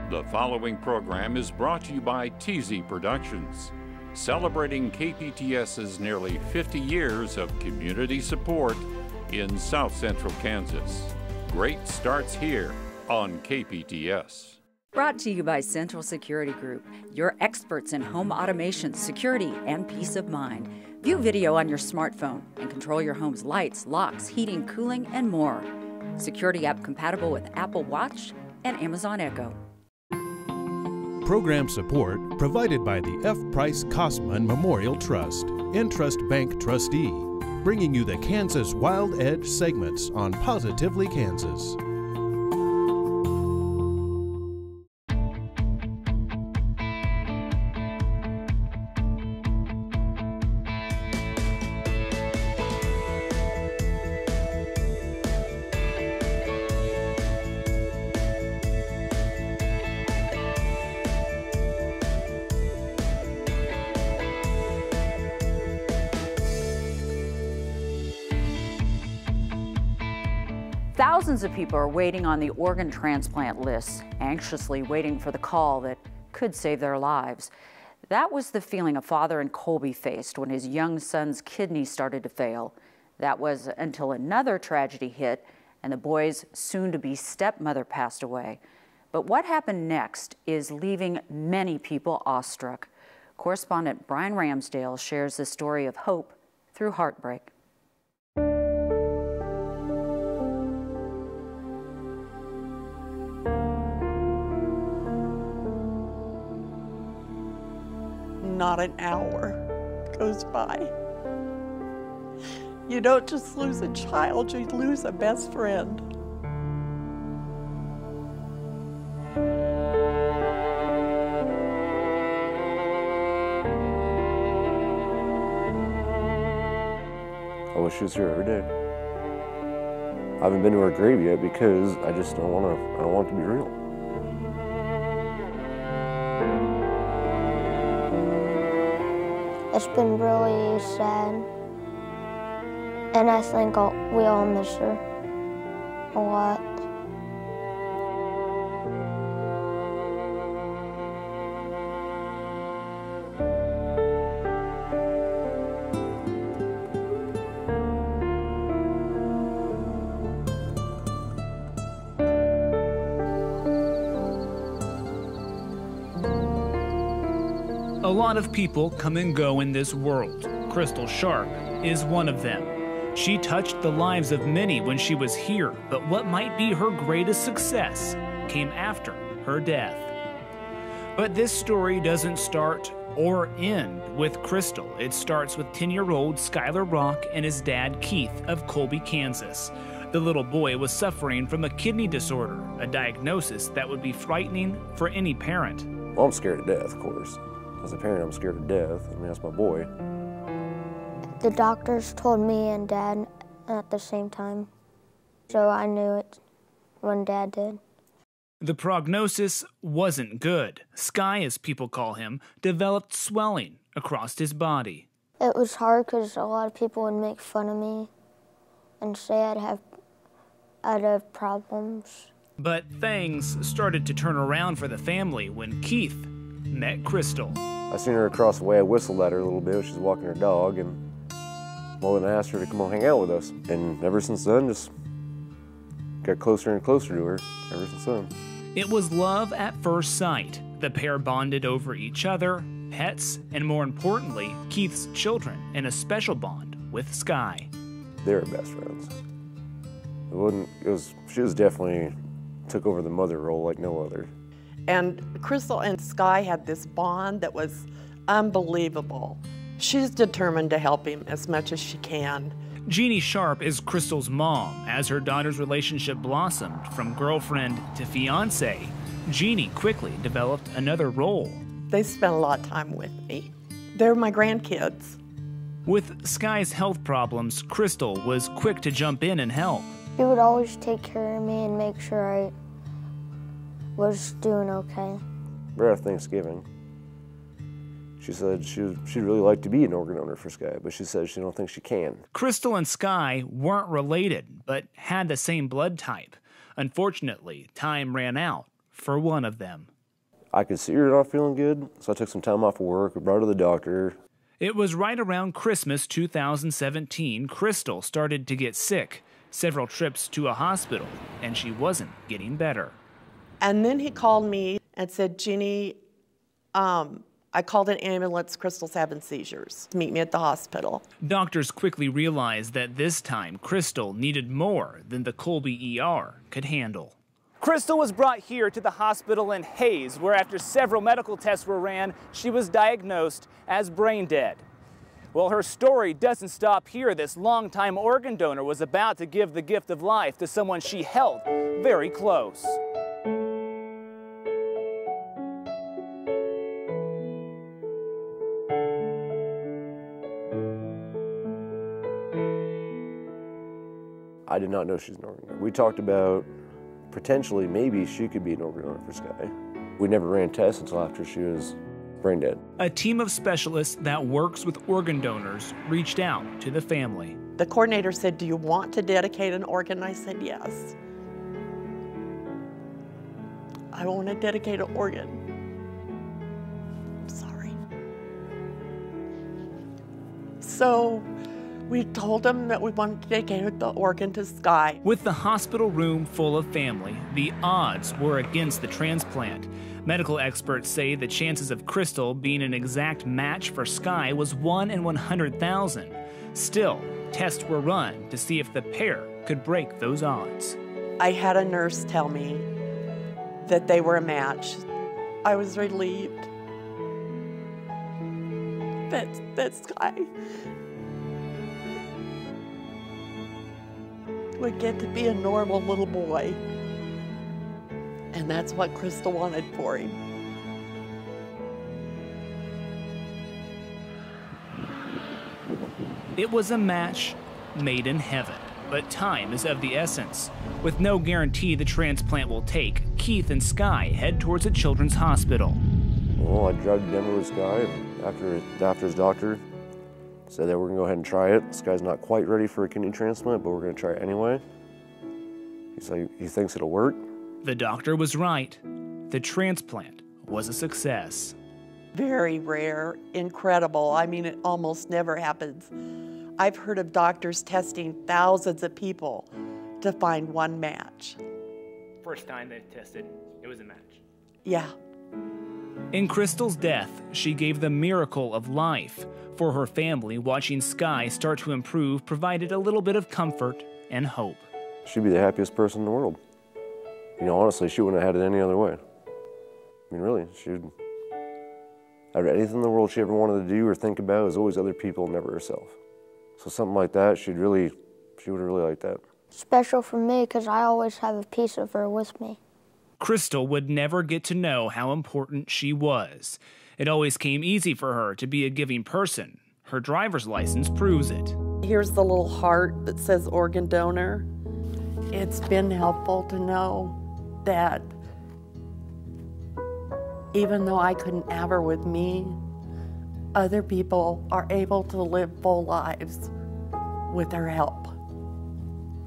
The following program is brought to you by TZ Productions, celebrating KPTS's nearly 50 years of community support in South Central Kansas. Great starts here on KPTS. Brought to you by Central Security Group, your experts in home automation, security, and peace of mind. View video on your smartphone and control your home's lights, locks, heating, cooling, and more. Security app compatible with Apple Watch and Amazon Echo. Program support provided by the F. Price Kosman Memorial Trust, Entrust Bank Trustee, bringing you the Kansas Wild Edge segments on Positively Kansas. Thousands of people are waiting on the organ transplant list, anxiously waiting for the call that could save their lives. That was the feeling a father in Colby faced when his young son's kidney started to fail. That was until another tragedy hit and the boy's soon-to-be stepmother passed away. But what happened next is leaving many people awestruck. Correspondent Brian Ramsdale shares the story of hope through heartbreak. Not an hour goes by. You don't just lose a child, you lose a best friend. I wish she was here every day. I haven't been to her grave yet because I just don't want it to be real. It's been really sad, and I think we all miss her a lot. A lot of people come and go in this world. Crystal Sharp is one of them. She touched the lives of many when she was here, but what might be her greatest success came after her death. But this story doesn't start or end with Crystal. It starts with 10-year-old Skylar Rock and his dad Keith of Colby, Kansas. The little boy was suffering from a kidney disorder, a diagnosis that would be frightening for any parent. Well, I'm scared to death, of course. As a parent, I'm scared to death. I mean, that's my boy. The doctors told me and Dad at the same time, so I knew it when Dad did. The prognosis wasn't good. Sky, as people call him, developed swelling across his body. It was hard because a lot of people would make fun of me and say I'd have problems. But things started to turn around for the family when Keith met Crystal. I seen her across the way. I whistled at her a little bit. She was walking her dog, and well, then I asked her to come on hang out with us. And ever since then, just got closer and closer to her ever since then. It was love at first sight. The pair bonded over each other, pets, and more importantly, Keith's children, and a special bond with Sky. They were best friends. She was definitely took over the mother role like no other. And Crystal and Sky had this bond that was unbelievable. She's determined to help him as much as she can. Jeannie Sharp is Crystal's mom. As her daughter's relationship blossomed from girlfriend to fiance, Jeannie quickly developed another role. They spent a lot of time with me. They're my grandkids. With Sky's health problems, Crystal was quick to jump in and help. He would always take care of me and make sure I was doing okay. Right after Thanksgiving, she said she'd really like to be an organ donor for Sky, but she said she don't think she can. Crystal and Sky weren't related, but had the same blood type. Unfortunately, time ran out for one of them. I could see her not feeling good, so I took some time off of work, we brought her to the doctor. It was right around Christmas 2017, Crystal started to get sick. Several trips to a hospital, and she wasn't getting better. And then he called me and said, Jeannie, I called an ambulance, Crystal's having seizures. Meet me at the hospital. Doctors quickly realized that this time Crystal needed more than the Colby ER could handle. Crystal was brought here to the hospital in Hayes, where after several medical tests were ran, she was diagnosed as brain dead. Well, her story doesn't stop here. This longtime organ donor was about to give the gift of life to someone she held very close. I did not know she's an organ donor. We talked about potentially maybe she could be an organ donor for Sky. We never ran tests until after she was brain dead. A team of specialists that works with organ donors reached out to the family. The coordinator said, do you want to dedicate an organ? I said, yes. I want to dedicate an organ. Sorry. So we told them that we wanted to dedicate the organ to Sky. With the hospital room full of family, the odds were against the transplant. Medical experts say the chances of Crystal being an exact match for Sky was 1 in 100,000. Still, tests were run to see if the pair could break those odds. I had a nurse tell me that they were a match. I was relieved that Sky would get to be a normal little boy. And that's what Crystal wanted for him. It was a match made in heaven, but time is of the essence. With no guarantee the transplant will take, Keith and Sky head towards a children's hospital. Well, I drugged Denver with Sky, and after his doctor said that we're gonna go ahead and try it. Sky's not quite ready for a kidney transplant, but we're gonna try it anyway. He thinks it'll work. The doctor was right. The transplant was a success. Very rare, incredible. I mean, it almost never happens. I've heard of doctors testing thousands of people to find one match. First time they tested, it was a match. Yeah. In Crystal's death, she gave the miracle of life. For her family, watching Sky start to improve provided a little bit of comfort and hope. She'd be the happiest person in the world. You know, honestly, she wouldn't have had it any other way. I mean, really, out of anything in the world she ever wanted to do or think about is always other people, never herself. So something like that, she would have really liked that. Special for me because I always have a piece of her with me. Crystal would never get to know how important she was. It always came easy for her to be a giving person. Her driver's license proves it. Here's the little heart that says organ donor. It's been helpful to know that even though I couldn't have her with me, other people are able to live full lives with her help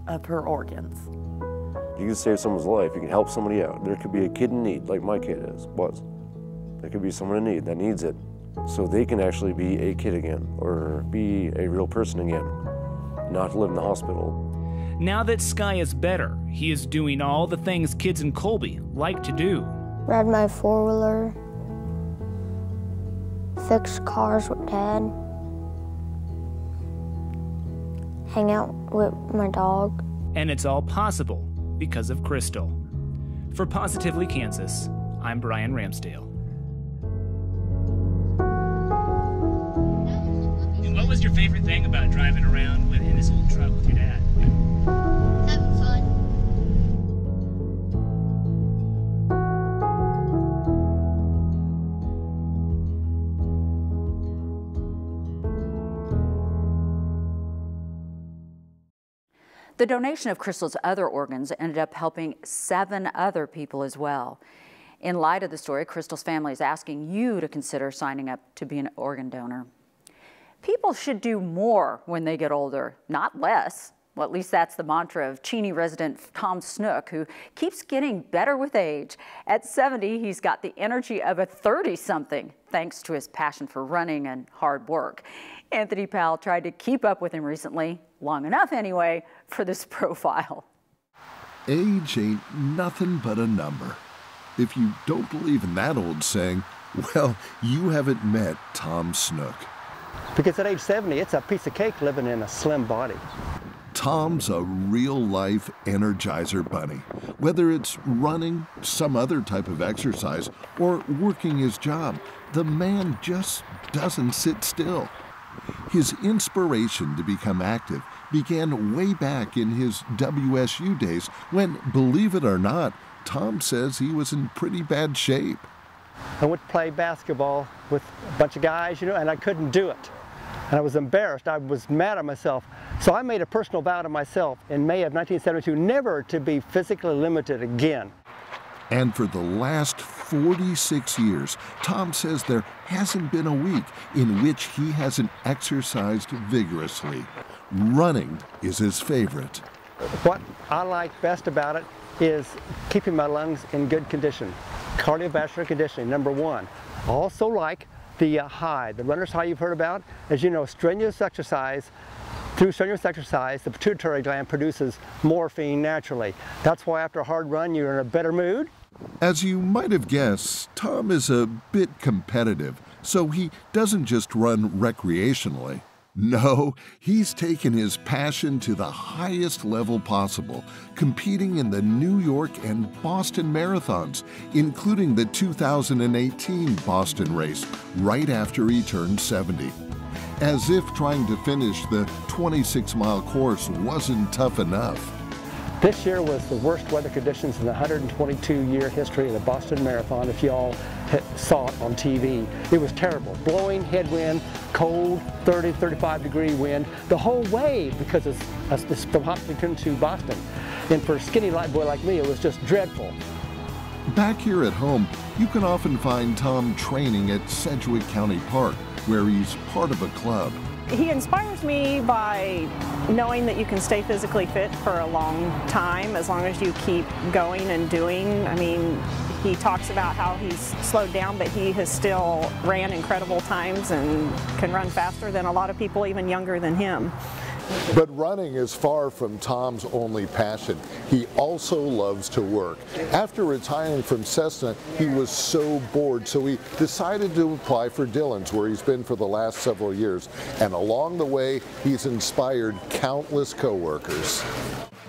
of her organs. You can save someone's life, you can help somebody out. There could be a kid in need, like my kid was. There could be someone in need that needs it, so they can actually be a kid again, or be a real person again, not live in the hospital. Now that Sky is better, he is doing all the things kids in Colby like to do. Ride my four-wheeler, fix cars with Dad, hang out with my dog. And it's all possible because of Crystal. For Positively Kansas, I'm Brian Ramsdale. And what was your favorite thing about driving around in this old truck with your dad? Having fun. The donation of Crystal's other organs ended up helping 7 other people as well. In light of the story, Crystal's family is asking you to consider signing up to be an organ donor. People should do more when they get older, not less. Well, at least that's the mantra of Cheney resident Tom Snook, who keeps getting better with age. At 70, he's got the energy of a 30-something, thanks to his passion for running and hard work. Anthony Powell tried to keep up with him recently, long enough anyway, for this profile. Age ain't nothing but a number. If you don't believe in that old saying, well, you haven't met Tom Snook. Because at age 70, it's a piece of cake living in a slim body. Tom's a real-life Energizer bunny. Whether it's running, some other type of exercise, or working his job, the man just doesn't sit still. His inspiration to become active began way back in his WSU days when, believe it or not, Tom says he was in pretty bad shape. I went to play basketball with a bunch of guys, and I couldn't do it. And I was embarrassed. I was mad at myself. So I made a personal vow to myself in May of 1972 never to be physically limited again. And for the last 46 years, Tom says there hasn't been a week in which he hasn't exercised vigorously. Running is his favorite. What I like best about it is keeping my lungs in good condition. Cardiovascular conditioning, number one. I also like the high, the runner's high you've heard about. As you know, strenuous exercise, through strenuous exercise, the pituitary gland produces morphine naturally. That's why after a hard run, you're in a better mood. As you might have guessed, Tom is a bit competitive, so he doesn't just run recreationally. No, he's taken his passion to the highest level possible, competing in the New York and Boston marathons, including the 2018 Boston race, right after he turned 70. As if trying to finish the 26-mile course wasn't tough enough. This year was the worst weather conditions in the 122-year history of the Boston Marathon, if you all saw it on TV. It was terrible. Blowing headwind, cold, 30, 35-degree wind, the whole way because it's from Hopkinton to Boston. And for a skinny light boy like me, it was just dreadful. Back here at home, you can often find Tom training at Sedgwick County Park, where he's part of a club. He inspires me by knowing that you can stay physically fit for a long time as long as you keep going and doing. I mean, he talks about how he's slowed down, but he has still ran incredible times and can run faster than a lot of people even younger than him. But running is far from Tom's only passion. He also loves to work. After retiring from Cessna, he was so bored, so he decided to apply for Dillon's, where he's been for the last several years. And along the way, he's inspired countless coworkers.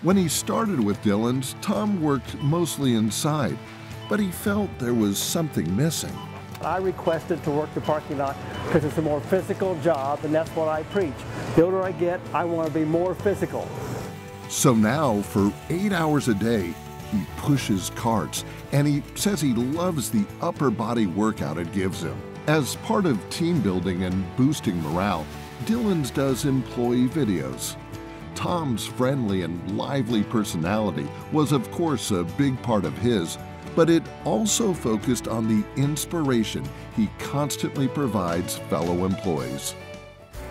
When he started with Dillon's, Tom worked mostly inside, but he felt there was something missing. I requested to work the parking lot because it's a more physical job, and that's what I preach. The older I get, I want to be more physical. So now, for 8 hours a day, he pushes carts, and he says he loves the upper body workout it gives him. As part of team building and boosting morale, Dillon's does employee videos. Tom's friendly and lively personality was, of course, a big part of his, but it also focused on the inspiration he constantly provides fellow employees.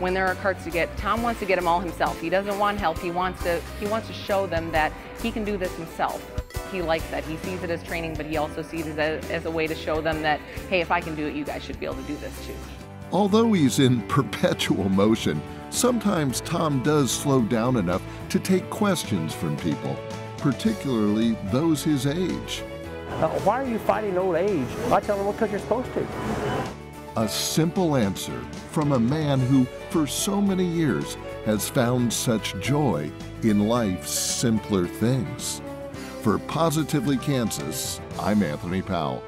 When there are carts to get, Tom wants to get them all himself. He doesn't want help. He wants to show them that he can do this himself. He likes that. He sees it as training, but he also sees it as a way to show them that, hey, if I can do it, you guys should be able to do this too. Although he's in perpetual motion, sometimes Tom does slow down enough to take questions from people, particularly those his age. Why are you fighting old age? I tell them, well, because you're supposed to. A simple answer from a man who, for so many years, has found such joy in life's simpler things. For Positively Kansas, I'm Anthony Powell.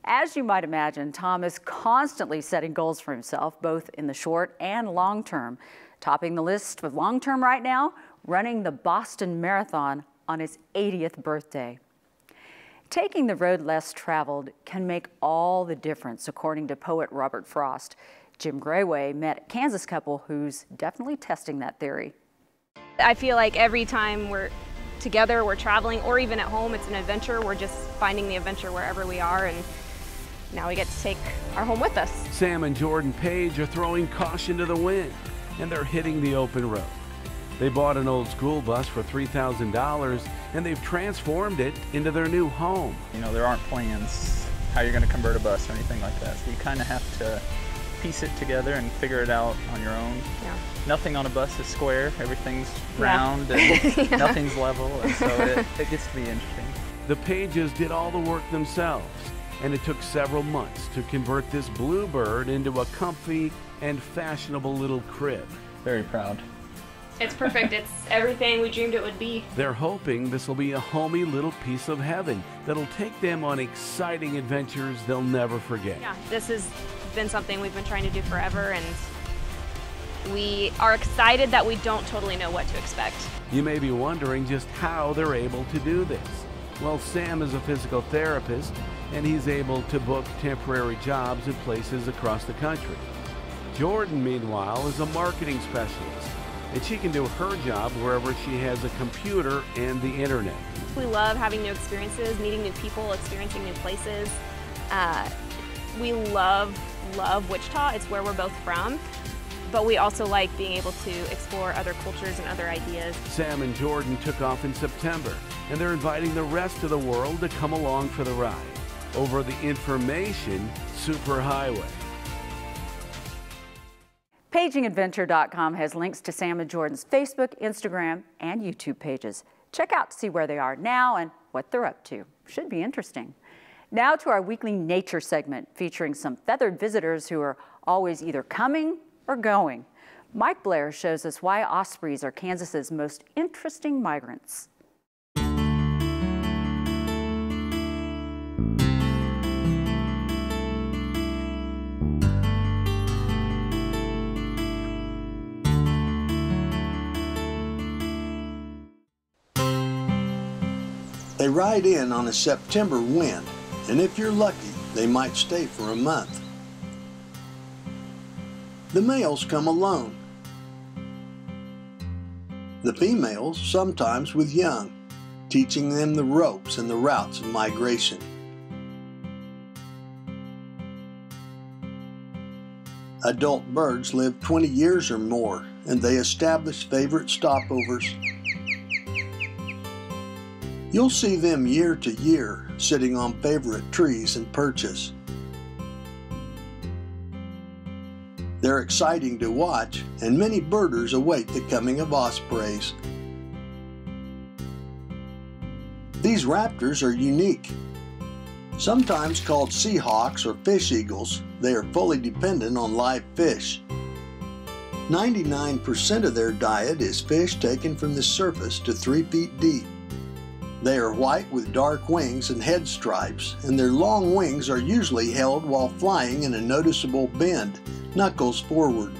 As you might imagine, Tom is constantly setting goals for himself, both in the short and long term. Topping the list with long term right now, running the Boston Marathon on his 80th birthday. Taking the road less traveled can make all the difference, according to poet Robert Frost. Jim Grayway met a Kansas couple who's definitely testing that theory. I feel like every time we're together, we're traveling, or even at home, it's an adventure. We're just finding the adventure wherever we are, and now we get to take our home with us. Sam and Jordan Page are throwing caution to the wind, and they're hitting the open road. They bought an old school bus for $3,000 and they've transformed it into their new home. You know, there aren't plans how you're going to convert a bus or anything like that. So you kind of have to piece it together and figure it out on your own. Yeah. Nothing on a bus is square. Everything's round and Yeah. nothing's level. And so it gets to be interesting. The Pages did all the work themselves, and it took several months to convert this Bluebird into a comfy and fashionable little crib. Very proud. It's perfect. It's everything we dreamed it would be. They're hoping this will be a homey little piece of heaven that'll take them on exciting adventures they'll never forget. Yeah, this has been something we've been trying to do forever, and we are excited that we don't totally know what to expect. You may be wondering just how they're able to do this. Well, Sam is a physical therapist, and he's able to book temporary jobs at places across the country. Jordan, meanwhile, is a marketing specialist, and she can do her job wherever she has a computer and the internet. We love having new experiences, meeting new people, experiencing new places. We love Wichita. It's where we're both from, but we also like being able to explore other cultures and other ideas. Sam and Jordan took off in September, and they're inviting the rest of the world to come along for the ride over the information superhighway. PagingAdventure.com has links to Sam and Jordan's Facebook, Instagram, and YouTube pages. Check out to see where they are now and what they're up to. Should be interesting. Now to our weekly nature segment, featuring some feathered visitors who are always either coming or going. Mike Blair shows us why ospreys are Kansas's most interesting migrants. They ride in on a September wind, and if you're lucky, they might stay for a month. The males come alone. The females sometimes with young, teaching them the ropes and the routes of migration. Adult birds live 20 years or more, and they establish favorite stopovers. You'll see them year to year, sitting on favorite trees and perches. They're exciting to watch, and many birders await the coming of ospreys. These raptors are unique. Sometimes called seahawks or fish eagles, they are fully dependent on live fish. 99% of their diet is fish taken from the surface to 3 feet deep. They are white with dark wings and head stripes, and their long wings are usually held while flying in a noticeable bend, knuckles forward.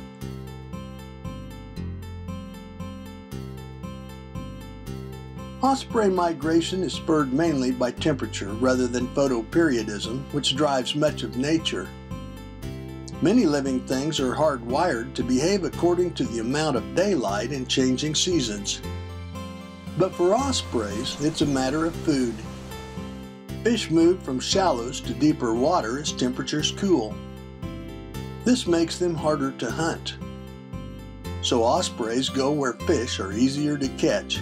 Osprey migration is spurred mainly by temperature rather than photoperiodism, which drives much of nature. Many living things are hardwired to behave according to the amount of daylight in changing seasons. But for ospreys, it's a matter of food. Fish move from shallows to deeper water as temperatures cool. This makes them harder to hunt. So ospreys go where fish are easier to catch.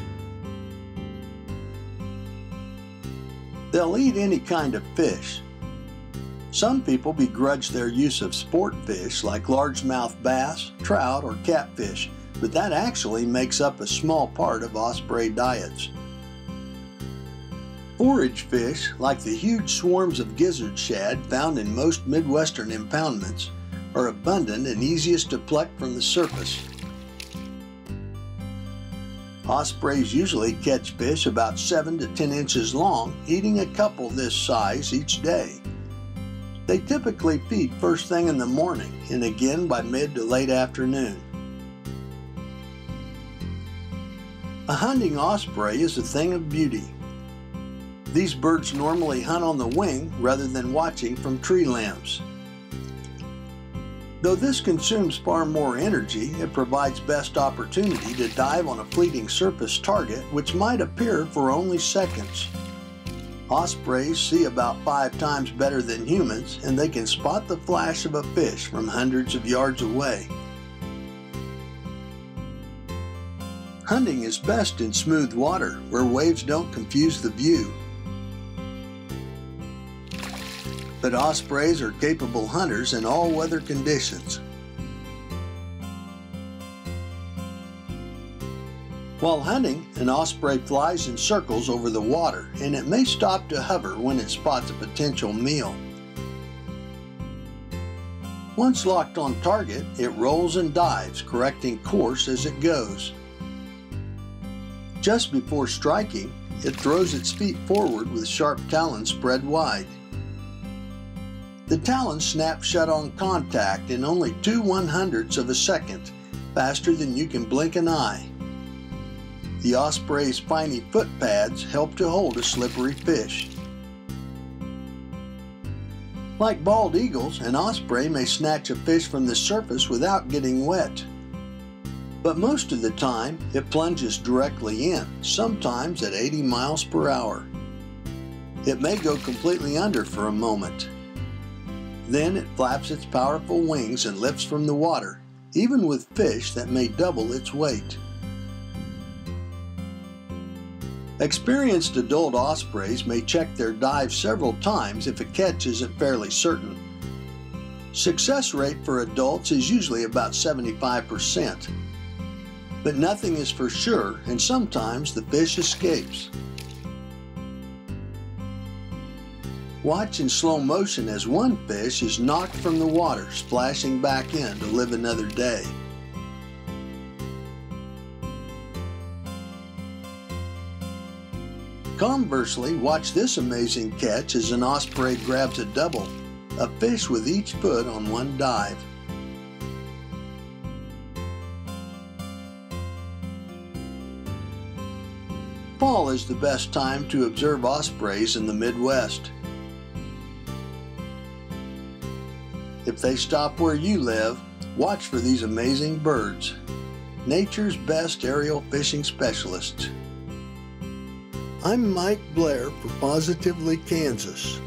They'll eat any kind of fish. Some people begrudge their use of sport fish like largemouth bass, trout, or catfish, but that actually makes up a small part of osprey diets. Forage fish, like the huge swarms of gizzard shad found in most Midwestern impoundments, are abundant and easiest to pluck from the surface. Ospreys usually catch fish about 7 to 10 inches long, eating a couple this size each day. They typically feed first thing in the morning and again by mid to late afternoon. A hunting osprey is a thing of beauty. These birds normally hunt on the wing rather than watching from tree limbs. Though this consumes far more energy, it provides best opportunity to dive on a fleeting surface target which might appear for only seconds. Ospreys see about 5 times better than humans, and they can spot the flash of a fish from hundreds of yards away. Hunting is best in smooth water where waves don't confuse the view. But ospreys are capable hunters in all weather conditions. While hunting, an osprey flies in circles over the water, and it may stop to hover when it spots a potential meal. Once locked on target, it rolls and dives, correcting course as it goes. Just before striking, it throws its feet forward with sharp talons spread wide. The talons snap shut on contact in only 2/100ths of a second, faster than you can blink an eye. The osprey's spiny foot pads help to hold a slippery fish. Like bald eagles, an osprey may snatch a fish from the surface without getting wet. But most of the time, it plunges directly in, sometimes at 80 miles per hour. It may go completely under for a moment. Then it flaps its powerful wings and lifts from the water, even with fish that may double its weight. Experienced adult ospreys may check their dive several times if a catch isn't fairly certain. Success rate for adults is usually about 75%. But nothing is for sure, and sometimes the fish escapes. Watch in slow motion as one fish is knocked from the water, splashing back in to live another day. Conversely, watch this amazing catch as an osprey grabs a double, a fish with each foot on one dive. Fall is the best time to observe ospreys in the Midwest. If they stop where you live, watch for these amazing birds. Nature's best aerial fishing specialists. I'm Mike Blair for Positively Kansas.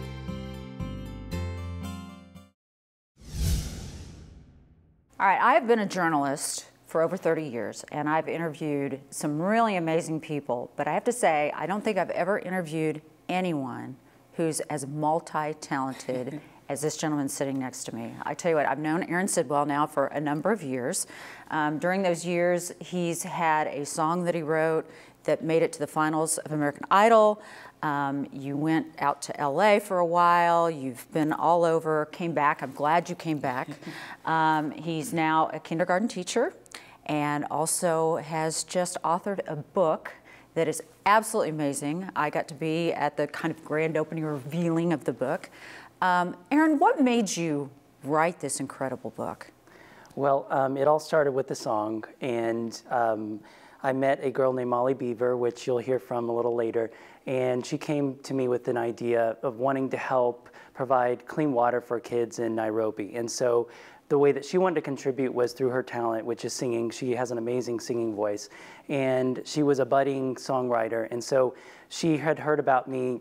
All right, I've been a journalist for over 30 years, and I've interviewed some really amazing people, but I have to say, I don't think I've ever interviewed anyone who's as multi-talented as this gentleman sitting next to me. I tell you what, I've known Aaron Sidwell now for a number of years. During those years, he's had a song that he wrote that made it to the finals of American Idol. You went out to LA for a while. You've been all over, came back. I'm glad you came back. He's now a kindergarten teacher and also has just authored a book that is absolutely amazing. I got to be at the kind of grand opening revealing of the book. Aaron, what made you write this incredible book? Well, it all started with the song, and I met a girl named Molly Beaver, which you'll hear from a little later, and she came to me with an idea of wanting to help provide clean water for kids in Nairobi. And so the way that she wanted to contribute was through her talent, which is singing. She has an amazing singing voice, and she was a budding songwriter. And so she had heard about me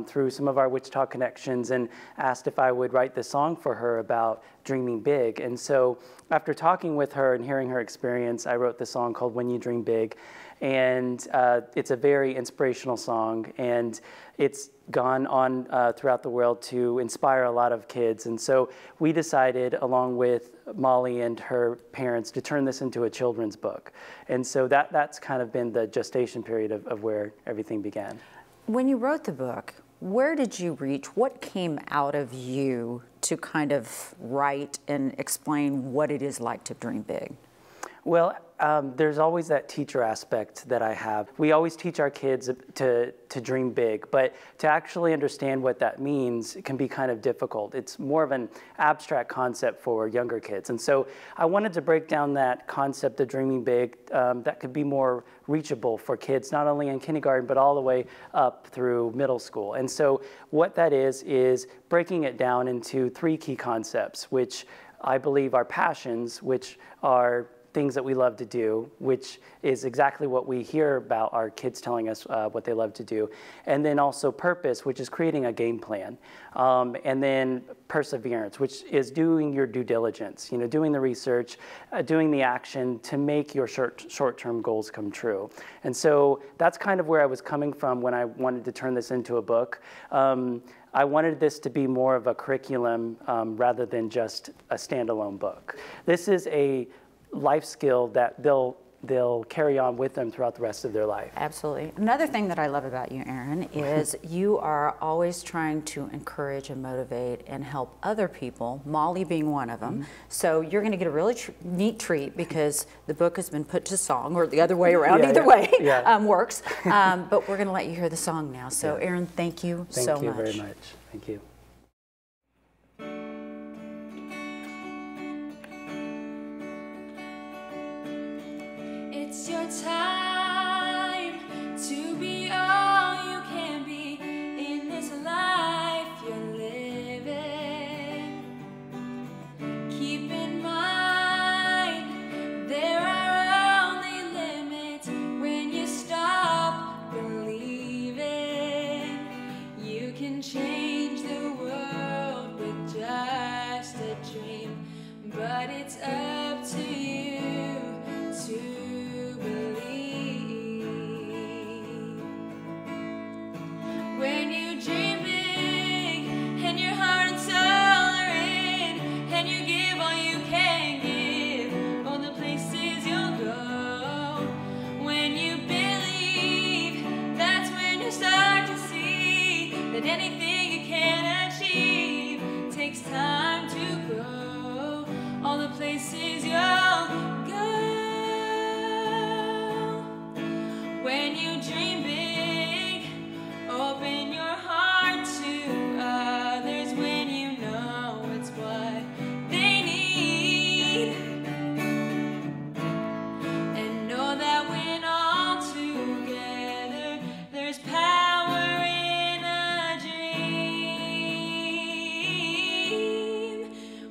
through some of our Wichita connections and asked if I would write this song for her about dreaming big. And so after talking with her and hearing her experience, I wrote the song called When You Dream Big. And it's a very inspirational song, and it's gone on throughout the world to inspire a lot of kids. And so we decided, along with Molly and her parents, to turn this into a children's book. And so that's kind of been the gestation period of where everything began. When you wrote the book, where did you reach? What came out of you to kind of write and explain what it is like to dream big? Well, there's always that teacher aspect that I have. We always teach our kids to dream big, but to actually understand what that means can be kind of difficult. It's more of an abstract concept for younger kids. And so I wanted to break down that concept of dreaming big that could be more reachable for kids, not only in kindergarten, but all the way up through middle school. And so what that is breaking it down into 3 key concepts, which I believe are passions, which are things that we love to do, which is exactly what we hear about our kids telling us what they love to do. And then also purpose, which is creating a game plan. And then perseverance, which is doing your due diligence, you know, doing the research, doing the action to make your short-term goals come true. And so that's kind of where I was coming from when I wanted to turn this into a book. I wanted this to be more of a curriculum rather than just a standalone book. This is a life skill that they'll carry on with them throughout the rest of their life. Absolutely. Another thing that I love about you, Aaron, is you are always trying to encourage and motivate and help other people, Molly being one of them. So you're going to get a really neat treat because the book has been put to song, or the other way around, either way works. But we're going to let you hear the song now. So Aaron, thank you so much. Thank you very much. Thank you. It's your time to be all you can be in this life you're living. Keep in mind there are only limits when you stop believing. You can change the world with just a dream, but it's up to you to when you dream big and your heart and soul are in, and you give all you can give, all the places you'll go. When you believe, that's when you start to see that anything you can achieve takes time to grow. All the places you'll go. When you dream big, open your heart to others when you know it's what they need. And know that when all together, there's power in a dream.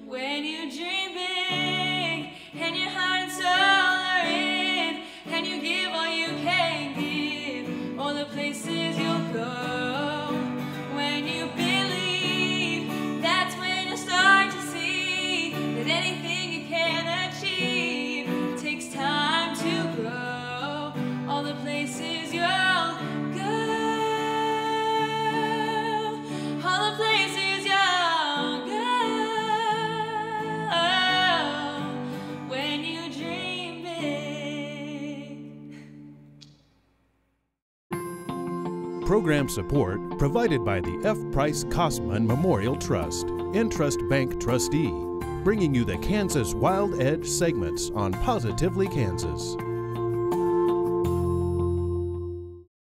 When you dream big and your heart and soul are in, and you give all you can give, all the places you'll go. When you believe, that's when you start to see that anything you can achieve takes time to grow. All the places you'll go, all the places you'll go. When you dream big. Program support provided by the F. Price Kosman Memorial Trust, Entrust Bank Trustee, bringing you the Kansas Wild Edge segments on Positively Kansas.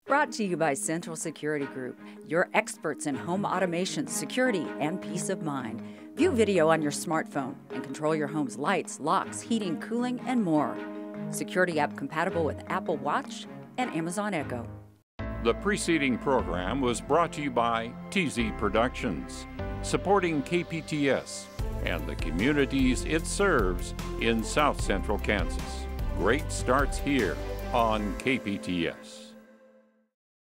Brought to you by Central Security Group, your experts in home automation, security, and peace of mind. View video on your smartphone and control your home's lights, locks, heating, cooling, and more. Security app compatible with Apple Watch and Amazon Echo. The preceding program was brought to you by TZ Productions, supporting KPTS and the communities it serves in South Central Kansas. Great starts here on KPTS.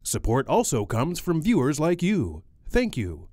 Support also comes from viewers like you. Thank you.